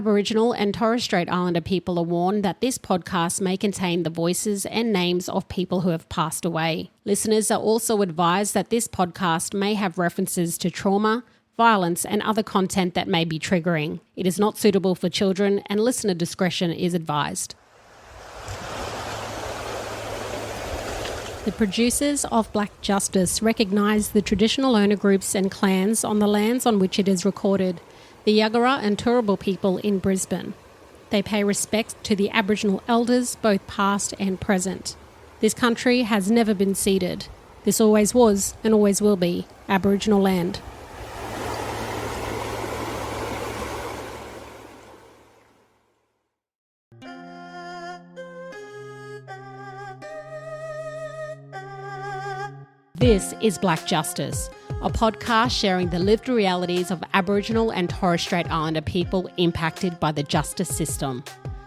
Aboriginal and Torres Strait Islander people are warned that this podcast may contain the voices and names of people who have passed away. Listeners are also advised that this podcast may have references to trauma, violence, and other content that may be triggering. It is not suitable for children, and listener discretion is advised. The producers of Blak Justice recognise the traditional owner groups and clans on the lands on which it is recorded, the Yagara and Turrbal people in Brisbane. They pay respect to the Aboriginal elders, both past and present. This country has never been ceded. This always was and always will be Aboriginal land. This is Blak Justice, a podcast sharing the lived realities of Aboriginal and Torres Strait Islander people impacted by the justice system.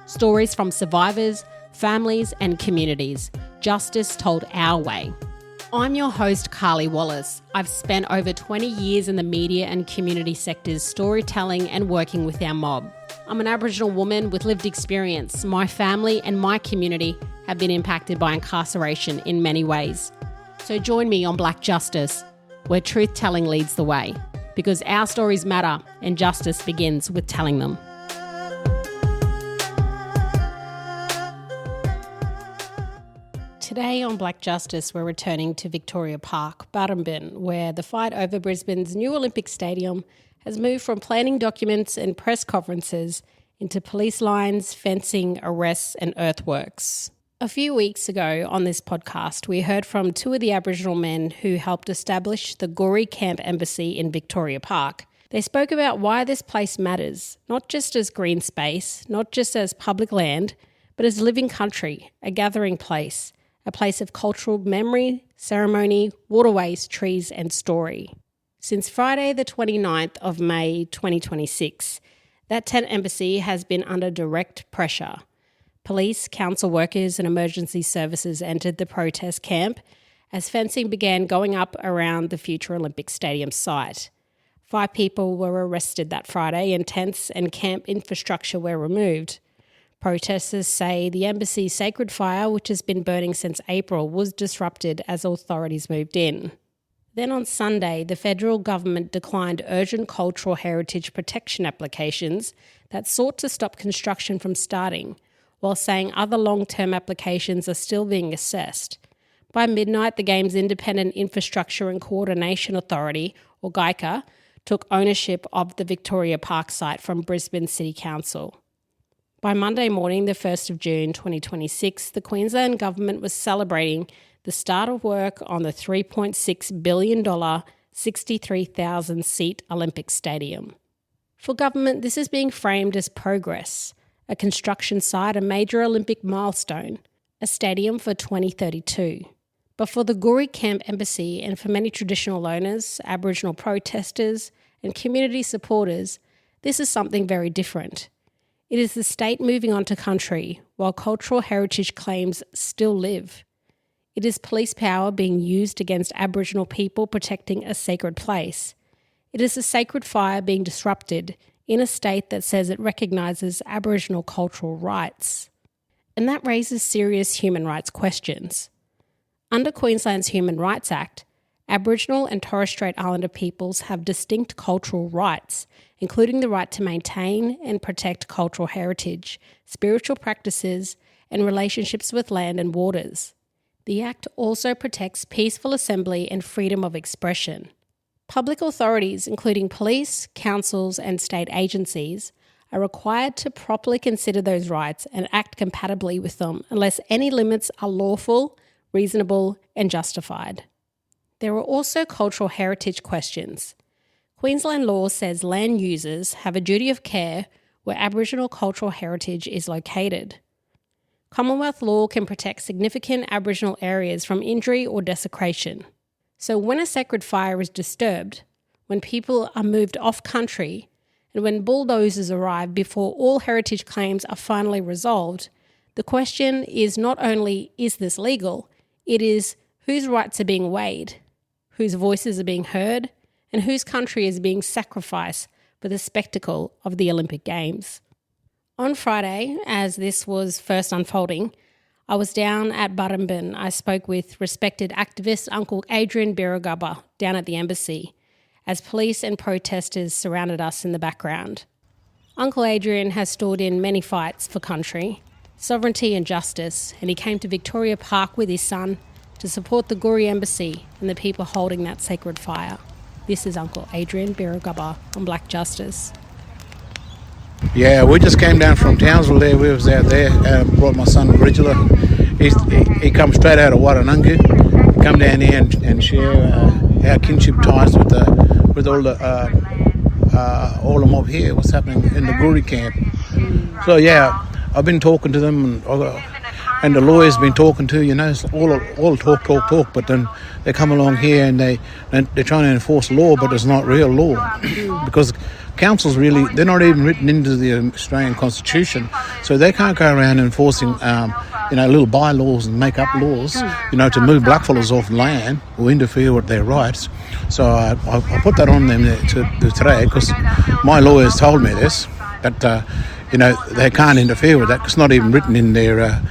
Stories from survivors, families and communities. Justice told our way. I'm your host, Carly Wallace. I've spent over 20 years in the media and community sectors storytelling and working with our mob. I'm an Aboriginal woman with lived experience. My family and my community have been impacted by incarceration in many ways. So join me on Blak Justice, where truth-telling leads the way, because our stories matter and justice begins with telling them. Today on Blak Justice, we're returning to Victoria Park, Barrambin, where the fight over Brisbane's new Olympic Stadium has moved from planning documents and press conferences into police lines, fencing, arrests and earthworks. A few weeks ago on this podcast, we heard from two of the Aboriginal men who helped establish the Goori Tent Embassy in Victoria Park. They spoke about why this place matters, not just as green space, not just as public land, but as living country, a gathering place, a place of cultural memory, ceremony, waterways, trees and story. Since Friday the 29th of May 2026, that tent embassy has been under direct pressure. Police, council workers and emergency services entered the protest camp as fencing began going up around the future Olympic Stadium site. 5 people were arrested that Friday and tents and camp infrastructure were removed. Protesters say the embassy's sacred fire, which has been burning since April, was disrupted as authorities moved in. Then on Sunday, the federal government declined urgent cultural heritage protection applications that sought to stop construction from starting, while saying other long-term applications are still being assessed. By midnight, the Games Independent Infrastructure and Coordination Authority, or GICA, took ownership of the Victoria Park site from Brisbane City Council. By Monday morning, the 1st of June 2026, the Queensland Government was celebrating the start of work on the $3.6 billion, 63,000-seat Olympic Stadium. For government, this is being framed as progress, a construction site, a major Olympic milestone, a stadium for 2032. But for the Goori Tent Embassy and for many traditional owners, Aboriginal protesters and community supporters, this is something very different. It is the state moving on to country while cultural heritage claims still live. It is police power being used against Aboriginal people protecting a sacred place. It is a sacred fire being disrupted in a state that says it recognises Aboriginal cultural rights. And that raises serious human rights questions. Under Queensland's Human Rights Act, Aboriginal and Torres Strait Islander peoples have distinct cultural rights, including the right to maintain and protect cultural heritage, spiritual practices, and relationships with land and waters. The Act also protects peaceful assembly and freedom of expression. Public authorities, including police, councils and state agencies, are required to properly consider those rights and act compatibly with them unless any limits are lawful, reasonable and justified. There are also cultural heritage questions. Queensland law says land users have a duty of care where Aboriginal cultural heritage is located. Commonwealth law can protect significant Aboriginal areas from injury or desecration. So when a sacred fire is disturbed, when people are moved off-country, and when bulldozers arrive before all heritage claims are finally resolved, the question is not only, is this legal? It is, whose rights are being weighed, whose voices are being heard, and whose country is being sacrificed for the spectacle of the Olympic Games. On Friday, as this was first unfolding, I was down at Barrambin. I spoke with respected activist Uncle Adrian Burragubba down at the embassy as police and protesters surrounded us in the background. Uncle Adrian has stood in many fights for country, sovereignty and justice, and he came to Victoria Park with his son to support the Goori Embassy and the people holding that sacred fire. This is Uncle Adrian Burragubba on Blak Justice. Yeah, we just came down from Townsville there. We was out there, brought my son regular. He comes straight out of Warranungu. Come down here and share our kinship ties with all the mob here. What's happening in the Goori camp? So yeah, I've been talking to them, and the lawyers been talking to. It's all talk. But then they come along here and they're trying to enforce law, but it's not real law because councils they're not even written into the Australian Constitution, so they can't go around enforcing little bylaws and make up laws to move blackfellas off land or interfere with their rights. So I put that on them today because my lawyers told me this, that they can't interfere with that because it's not even written in their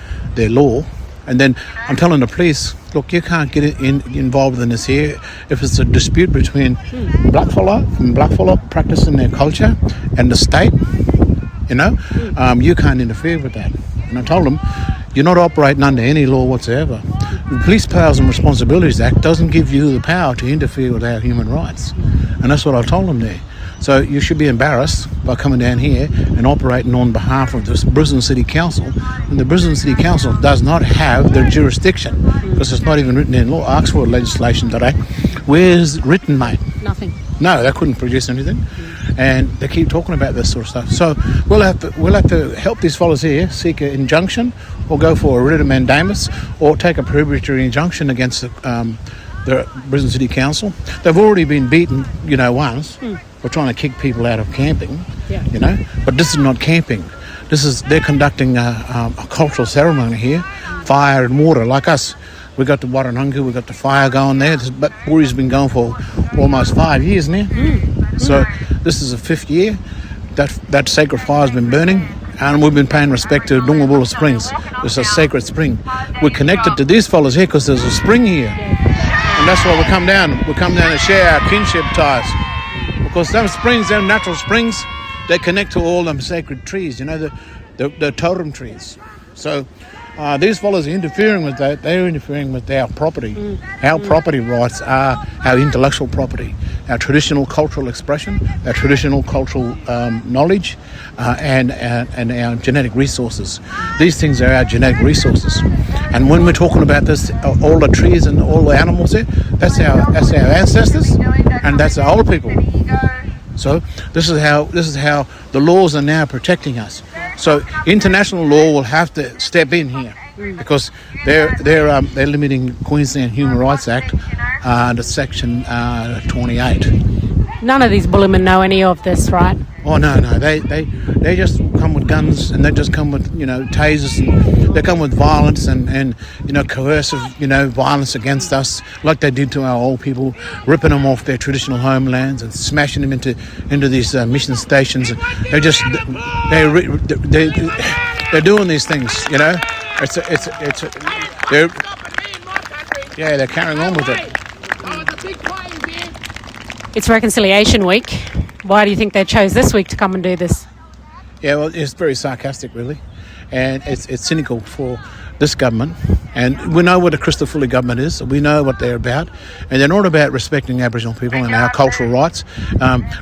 law. And then I'm telling the police, look, you can't get involved in this here. If it's a dispute between blackfella practicing their culture and the state, you can't interfere with that. And I told them, you're not operating under any law whatsoever. The Police Powers and Responsibilities Act doesn't give you the power to interfere with our human rights. And that's what I told them there. So you should be embarrassed by coming down here and operating on behalf of the Brisbane City Council. And the Brisbane City Council does not have the jurisdiction because it's not even written in law. I asked for legislation today. Where's it written, mate? Nothing. No, they couldn't produce anything. And they keep talking about this sort of stuff. So we'll have to help these fellas here seek an injunction or go for a writ of mandamus or take a prohibitory injunction against the Brisbane City Council. They've already been beaten, once. For trying to kick people out of camping, But this is not camping. They're conducting a cultural ceremony here, fire and water, like us. We got the Warranungu, we got the fire going there. But Goori's been going for almost 5 years now. So this is the 5th year that sacred fire's been burning, and we've been paying respect to Dungawulla Springs. It's a sacred spring. We're connected to these fellas here because there's a spring here, and that's why we come down. We come down to share our kinship ties. Because them springs, them natural springs, they connect to all them sacred trees, the totem trees. So these fellas are interfering with that. They're interfering with our property. Our property rights are our intellectual property, our traditional cultural expression, our traditional cultural knowledge, and our genetic resources. These things are our genetic resources. And when we're talking about this, all the trees and all the animals there, that's our ancestors, and that's our old people. So this is how the laws are now protecting us. So international law will have to step in here because they're limiting Queensland Human Rights Act to Section 28. None of these bullymen know any of this, right? Oh no, they just come with guns and they just come with tasers and they come with violence and coercive violence against us like they did to our old people, ripping them off their traditional homelands and smashing them into these mission stations. They're doing these things, they're carrying on with it. It's Reconciliation Week. Why do you think they chose this week to come and do this? Yeah, well, it's very sarcastic, really. And it's cynical for this government. And we know what the Crystal Fully government is. We know what they're about. And they're not about respecting Aboriginal people and our cultural rights.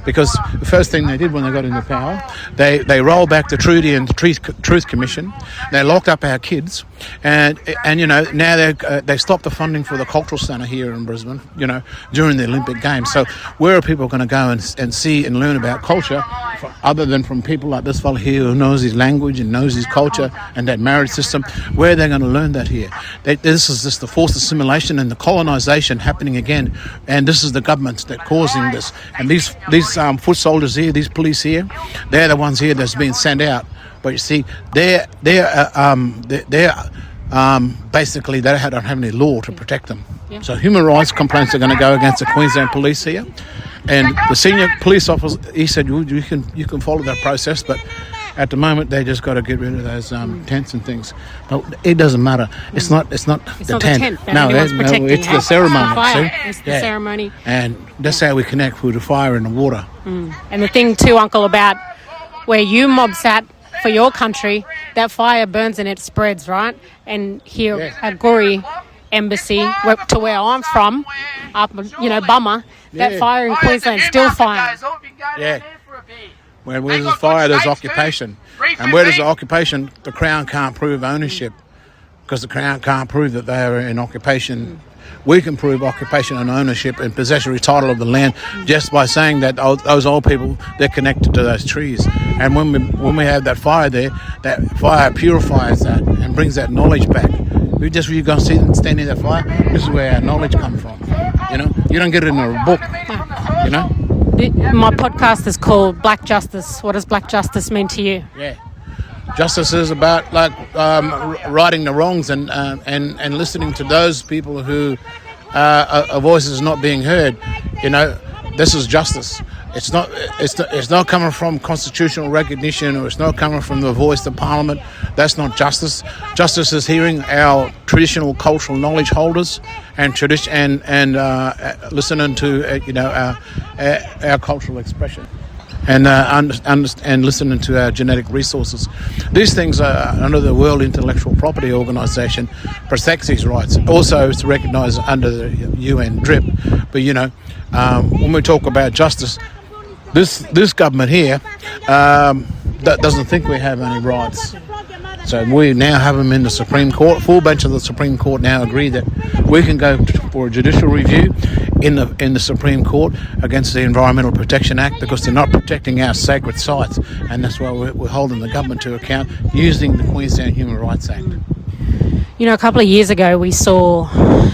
Because the first thing they did when they got into power, they rolled back the Trudy and the Truth Commission. They locked up our kids. And now they stopped the funding for the cultural centre here in Brisbane, during the Olympic Games. So where are people going to go and see and learn about culture other than from people like this fella here who knows his language and knows his culture and that marriage system? Where are they going to learn that here? This is just the forced assimilation and the colonisation happening again. And this is the governments that are causing this. And these foot soldiers here, these police here, they're the ones here that's being sent out. But you see, they're basically they don't have any law to protect them. Yeah. So human rights complaints are going to go against the Queensland Police here, and the senior police officer he said you can follow that process, but At the moment, they just got to get rid of those tents and things. But it doesn't matter. It's not the tent. No, it's the ceremony. Fire. It's the ceremony. And that's how we connect with the fire and the water. And the thing too, Uncle, about where you mobs at for your country, that fire burns and it spreads, right? And here at Goori Embassy, to where I'm from, up, Bummer, that fire in Queensland still fire. Yeah. Where there's a fire, there's occupation. And where there's occupation, the Crown can't prove ownership because the Crown can't prove that they are in occupation. We can prove occupation and ownership and possessory title of the land just by saying that those old people, they're connected to those trees. And when we have that fire there, that fire purifies that and brings that knowledge back. You're going to see them stand in that fire. This is where our knowledge comes from. You don't get it in a book. My podcast is called Blak Justice. What does Blak Justice mean to you? Yeah, justice is about righting the wrongs and listening to those people who a voice is not being heard. This is justice. It's not coming from constitutional recognition, or it's not coming from the voice of Parliament. That's not justice. Justice is hearing our traditional cultural knowledge holders and listening to our cultural expression and listening to our genetic resources. These things are under the World Intellectual Property Organisation protects these rights. Also, it's recognised under the UN DRIP. But when we talk about justice, this government here that doesn't think we have any rights. So we now have them in the Supreme Court. Full bench of the Supreme Court now agree that we can go for a judicial review in the Supreme Court against the Environmental Protection Act because they're not protecting our sacred sites, and that's why we're holding the government to account using the Queensland Human Rights Act. A couple of years ago we saw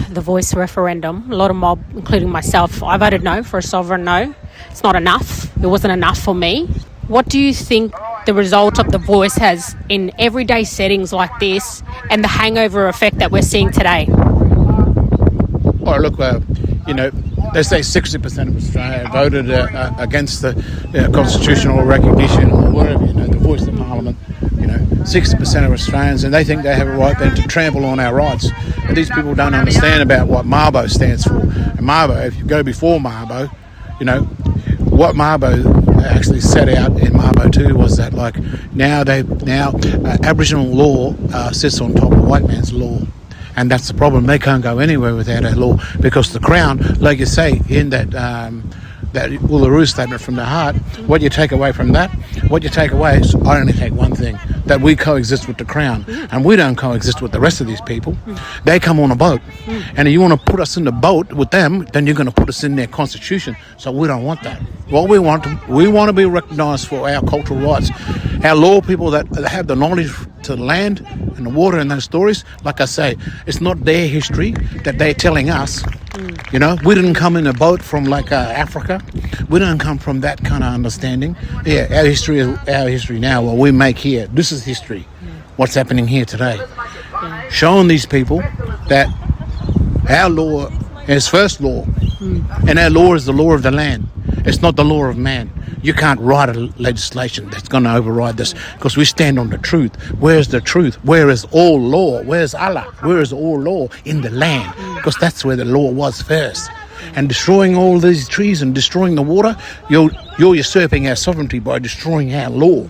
the Voice referendum. A lot of mob, including myself, I voted no for a sovereign no. It's not enough. It wasn't enough for me. What do you think the result of the Voice has in everyday settings like this and the hangover effect that we're seeing today? Oh, look, they say 60% of Australia voted against the constitutional recognition or whatever, the voice of Parliament. 60% of Australians, and they think they have a right then to trample on our rights. But these people don't understand about what Mabo stands for. And Mabo, if you go before Mabo, what Mabo actually set out in Mabo 2 was that now Aboriginal law sits on top of white man's law. And that's the problem. They can't go anywhere without our law because the Crown, like you say, in that Uluru statement from the heart, what you take away from that, is I only take one thing, that we coexist with the Crown. And we don't coexist with the rest of these people. They come on a boat. And if you want to put us in the boat with them, then you're going to put us in their constitution. So we don't want that. What we want to be recognised for our cultural rights. Our law people that have the knowledge to the land and the water and those stories, like I say, it's not their history that they're telling us. We didn't come in a boat from Africa. We don't come from that kind of understanding. Yeah, our history is our history now. What we make here, this is history. What's happening here today? Showing these people that our law is first law, and our law is the law of the land. It's not the law of man. You can't write a legislation that's going to override this because we stand on the truth. Where's the truth? Where is all law? Where's Allah? Where is all law? In the land, because that's where the law was first. And destroying all these trees and destroying the water, you're usurping our sovereignty by destroying our law.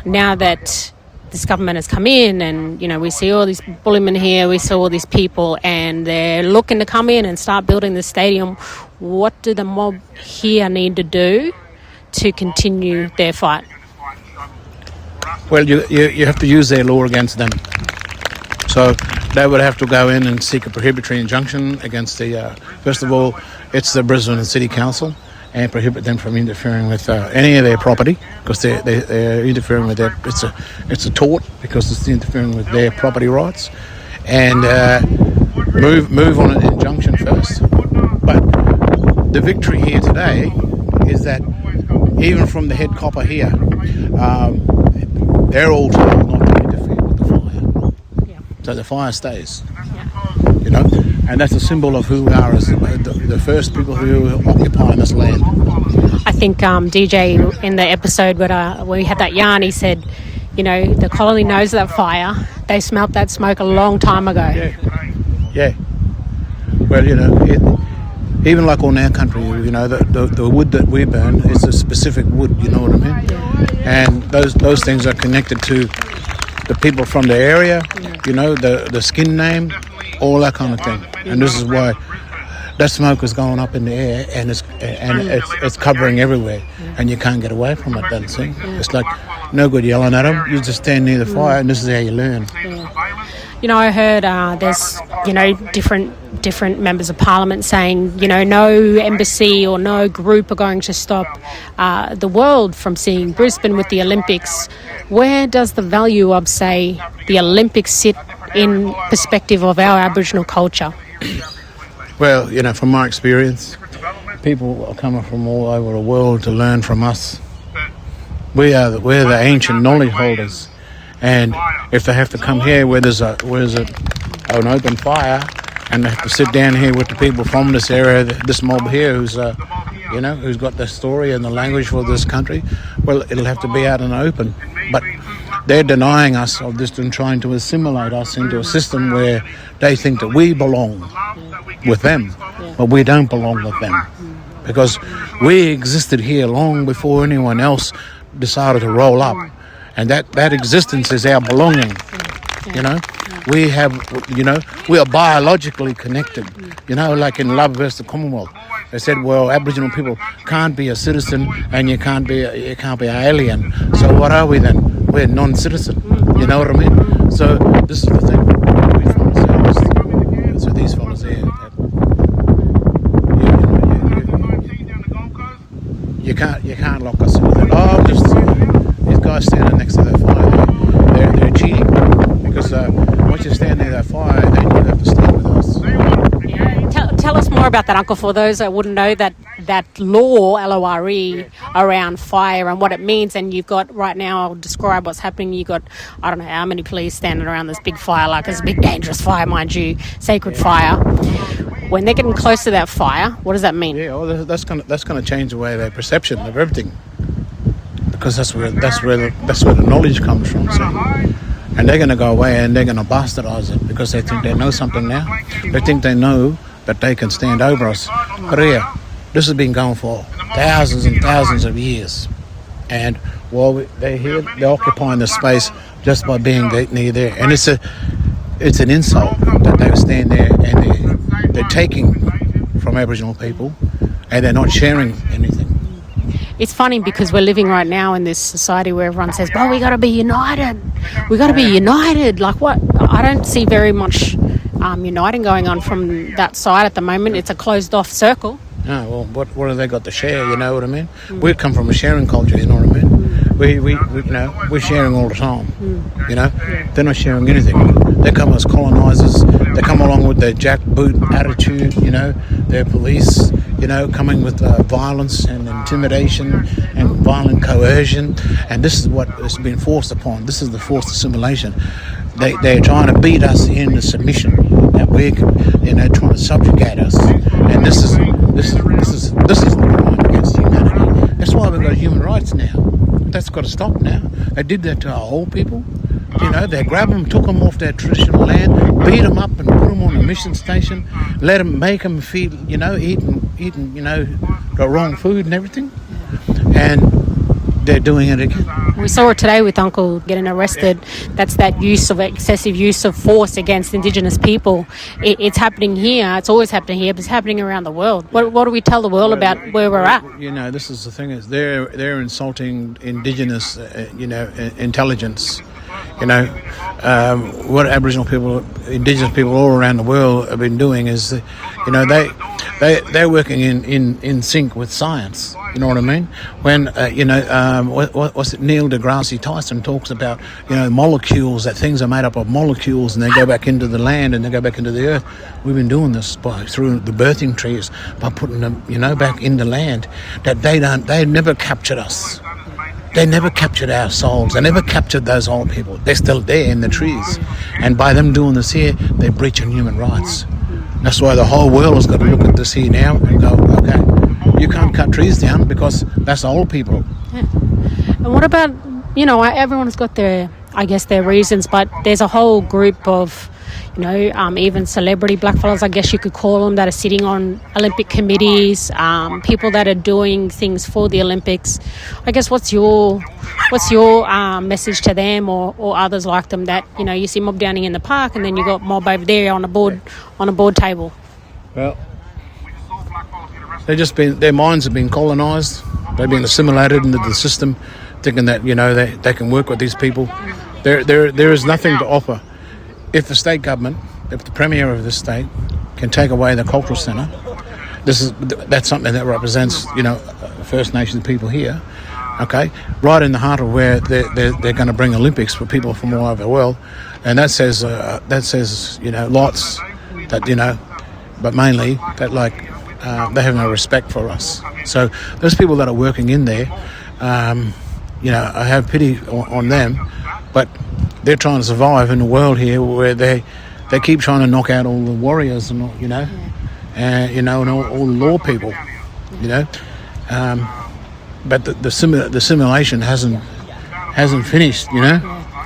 Now that this government has come in and, we see all these bullymen here, we see all these people and they're looking to come in and start building the stadium, what do the mob here need to do to continue their fight? Well, you have to use their law against them. So they would have to go in and seek a prohibitory injunction against first of all, it's the Brisbane City Council, and prohibit them from interfering with any of their property because they're interfering with their. It's a tort because it's interfering with their property rights, and move on an injunction first. But the victory here today is that even from the head copper here, they're all told not to interfere with the fire. Yeah. So the fire stays. Yeah. And that's a symbol of who we are as the first people who occupy this land. I think DJ in the episode where we had that yarn, he said, the colony knows that fire. They smelt that smoke a long time ago. Yeah. Well, even like on our country, the wood that we burn is a specific wood, you know what I mean? And those things are connected to the people from the area, the skin name, all that kind of thing. And this is why that smoke is going up in the air and it's covering everywhere, and you can't get away from it. Then see, it's like no good yelling at them. You just stand near the fire, and this is how you learn. I heard there's different members of parliament saying no embassy or no group are going to stop the world from seeing Brisbane with the Olympics. Where does the value of, say, the Olympics sit in perspective of our Aboriginal culture? Well, from my experience, people are coming from all over the world to learn from us. We're the ancient knowledge holders, and if they have to come here where there's an open fire, and they have to sit down here with the people from this area, this mob here, who's got the story and the language for this country, well, it'll have to be out in the open. But they're denying us of this and trying to assimilate us into a system where they think that we belong with them, but we don't belong with them, because we existed here long before anyone else decided to roll up, and that existence is our belonging. We have, we are biologically connected, like in Love versus the Commonwealth. They said, well, Aboriginal people can't be a citizen and you can't be an alien. So what are we then? We're non-citizen. You know what I mean? So this is the thing. So these fellas here, you can't lock us into that. Oh, these guys standing next to that fire, they're cheating, because once you stand near that fire, then you have to stand with us. Tell us more about that, Uncle, for those that wouldn't know that law, L-O-R-E, around fire and what it means. And you've got, right now, I'll describe what's happening. You've got, I don't know how many police standing around this big fire, like it's a big dangerous fire, mind you, sacred fire. When they're getting close to that fire, what does that mean? Yeah, well, that's gonna change the way their perception of everything, because that's where the knowledge comes from. So. And they're going to go away and they're going to bastardize it because they think they know something now. They think they know that they can stand over us. But here, this has been going for thousands and thousands of years. And while they're here, they're occupying the space just by being near there. And it's an insult that they stand there and they're taking from Aboriginal people and they're not sharing anything. It's funny because we're living right now in this society where everyone says, well, we got to be united. We got to be united. Like what? I don't see very much uniting going on from that side at the moment. It's a closed off circle. No, well, what have they got to share? You know what I mean? We come from a sharing culture, you know what I mean? We're sharing all the time. They're not sharing anything. They come as colonisers. They come along with their jackboot attitude. Their police. Coming with violence and intimidation and violent coercion, and this is what has been forced upon. This is the forced assimilation. They're trying to beat us into submission. That we're, trying to subjugate us, and this is the crime against humanity. That's why we've got human rights now. That's got to stop now. They did that to our old people. They grabbed them, took them off their traditional land, beat them up and put them on a mission station, make them feed, eating, the wrong food and everything. And they're doing it again. We saw it today with Uncle getting arrested. That's that excessive use of force against Indigenous people. It's happening here. It's always happening here, but it's happening around the world. What do we tell the world about where we're at? This is the thing, is they're insulting Indigenous, intelligence. What Aboriginal people, Indigenous people all around the world have been doing is, they're working in sync with science. You know what I mean? When what's it? Neil deGrasse Tyson talks about molecules, that things are made up of molecules, and they go back into the land and they go back into the earth. We've been doing this through the birthing trees, by putting them back in the land. That they never captured us. They never captured our souls. They never captured those old people. They're still there in the trees. And by them doing this here, they're breaching human rights. That's why the whole world has got to look at this here now and go, okay, you can't cut trees down because that's old people. Yeah. And what about, everyone's got their reasons, but there's a whole group of, even celebrity blackfellas, I guess you could call them, that are sitting on Olympic committees, people that are doing things for the Olympics. I guess what's your message to them or others like them that, you see mob down here in the park and then you got mob over there on a board table? Well, their minds have been colonised. They've been assimilated into the system, thinking that, they can work with these people. There is nothing to offer. If the state government, if the Premier of the state can take away the cultural centre, that's something that represents, First Nations people here, okay, right in the heart of where they're going to bring Olympics for people from all over the world, and that says lots that but mainly that they have no respect for us. So those people that are working in there, I have pity on them, but they're trying to survive in a world here where they keep trying to knock out all the warriors and all, and all the law people, but the simulation hasn't finished,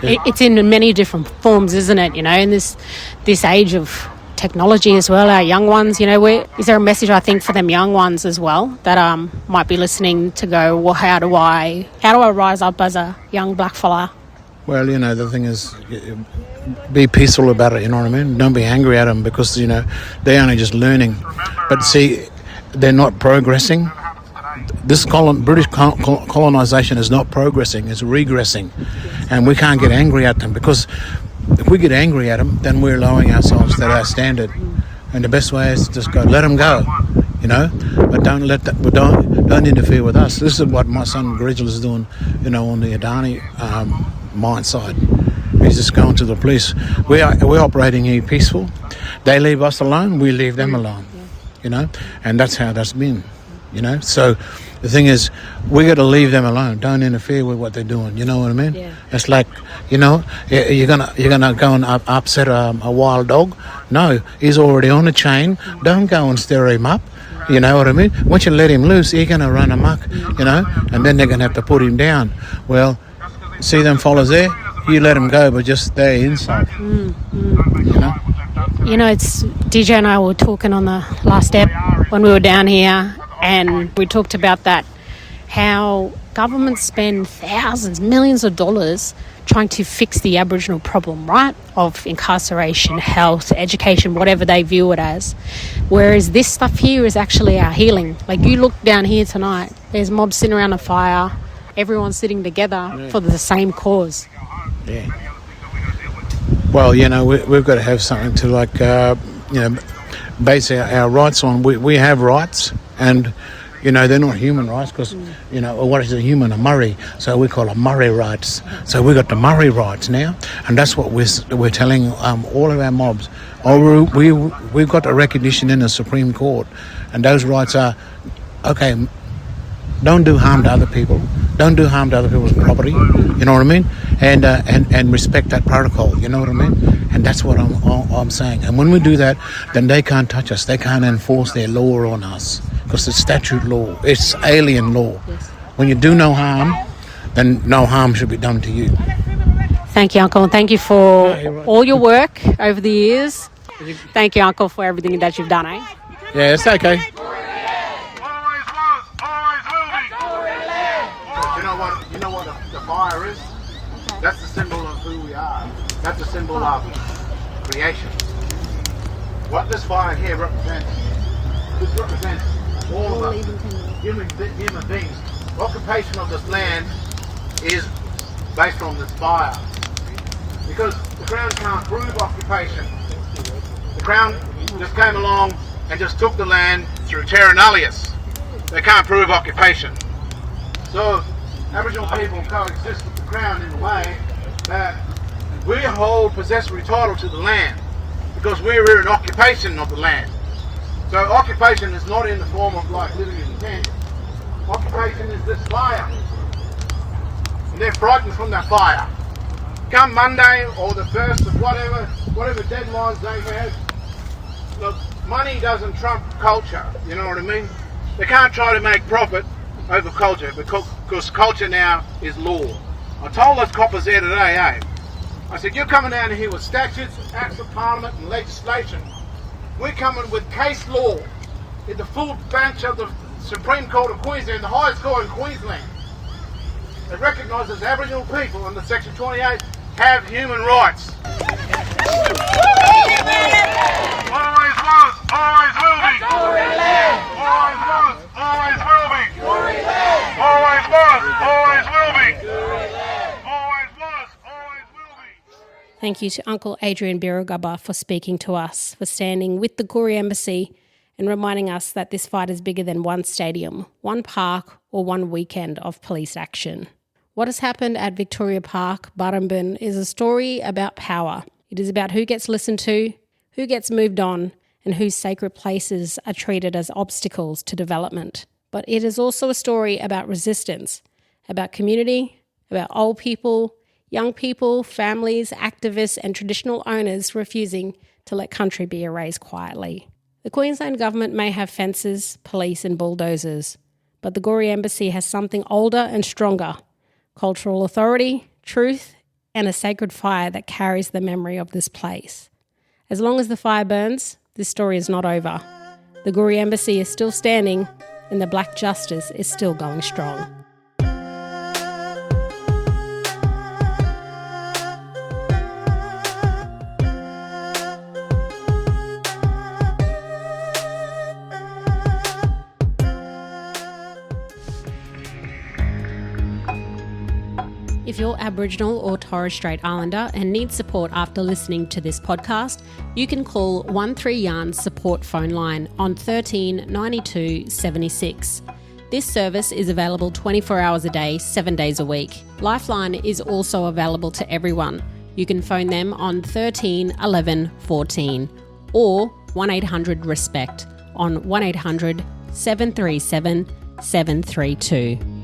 It's in many different forms, isn't it? In this age of technology as well, our young ones, is there a message, I think, for them young ones as well that might be listening to go, well, how do I rise up as a young blackfella? Well, the thing is, be peaceful about it, you know what I mean? Don't be angry at them because, they're only just learning. But see, they're not progressing. This British colonisation is not progressing, it's regressing. And we can't get angry at them because if we get angry at them, then we're lowering ourselves to our standard. And the best way is to just go, let them go, but don't interfere with us. This is what my son Gregel is doing, on the Adani mine side. He's just going to the police. We're operating here peaceful. They leave us alone, we leave them alone, and that's how that's been, So the thing is, we got to leave them alone. Don't interfere with what they're doing. You know what I mean? Yeah. It's like, you're gonna go and upset a wild dog. No, he's already on a chain. Don't go and stir him up. You know what I mean? Once you let him loose, he's gonna run amok. And then they're gonna have to put him down. Well, see them fellas there? You let them go, but just stay inside. It's DJ and I were talking on the last step when we were down here, and we talked about that, how governments spend thousands, millions of dollars trying to fix the Aboriginal problem, right, of incarceration, health, education, whatever they view it as. Whereas this stuff here is actually our healing. Like, you look down here tonight, there's mobs sitting around a fire, everyone's sitting together for the same cause. Yeah. Well, we've got to have something to base our rights on. We have rights, and they're not human rights because what is a human? A Murray, so we call them Murray rights. So we got the Murray rights now, and that's what we're telling all of our mobs. We've got a recognition in the Supreme Court, and those rights are okay. Don't do harm to other people. Don't do harm to other people's property. You know what I mean? And respect that protocol. You know what I mean? And that's what I'm saying. And when we do that, then they can't touch us. They can't enforce their law on us because it's statute law. It's alien law. Yes. When you do no harm, then no harm should be done to you. Thank you, Uncle, and thank you for all your work over the years. Thank you, Uncle, for everything that you've done, eh? Yeah, it's okay. You know what the fire is? That's the symbol of who we are. That's the symbol of creation. What this fire here represents all of us, human beings. Occupation of this land is based on this fire. Because the Crown can't prove occupation. The Crown just came along and just took the land through terra nullius. They can't prove occupation. So Aboriginal people coexist with the Crown in a way that we hold possessory title to the land because we're in occupation of the land. So occupation is not in the form of like living in a tent. Occupation is this fire. And they're frightened from that fire. Come Monday or the 1st of whatever deadlines they have, look, money doesn't trump culture, you know what I mean? They can't try to make profit over culture because culture now is law. I told those coppers there today, I said, you're coming down here with statutes, acts of parliament and legislation. We're coming with case law in the full bench of the Supreme Court of Queensland, the highest court in Queensland. It recognises Aboriginal people under Section 28 have human rights. Always was, always will be. Goori land. Always was, always will be. Goori land. Always was, always will be. Goori land. Always was, always will be. Thank you to Uncle Adrian Burragubba for speaking to us, for standing with the Goori Embassy and reminding us that this fight is bigger than one stadium, one park or one weekend of police action. What has happened at Victoria Park, Barrambin, is a story about power. It is about who gets listened to, who gets moved on, and whose sacred places are treated as obstacles to development. But it is also a story about resistance, about community, about old people, young people, families, activists and traditional owners refusing to let country be erased quietly. The Queensland Government may have fences, police and bulldozers, but the Goori Embassy has something older and stronger: cultural authority, truth, and a sacred fire that carries the memory of this place. As long as the fire burns, this story is not over. The Goori Embassy is still standing and the Blak Justice is still going strong. If you're Aboriginal or Torres Strait Islander and need support after listening to this podcast, you can call 13 Yarns support phone line on 13 92 76. This service is available 24 hours a day, 7 days a week. Lifeline is also available to everyone. You can phone them on 13 11 14 or 1800 RESPECT on 1800 737 732.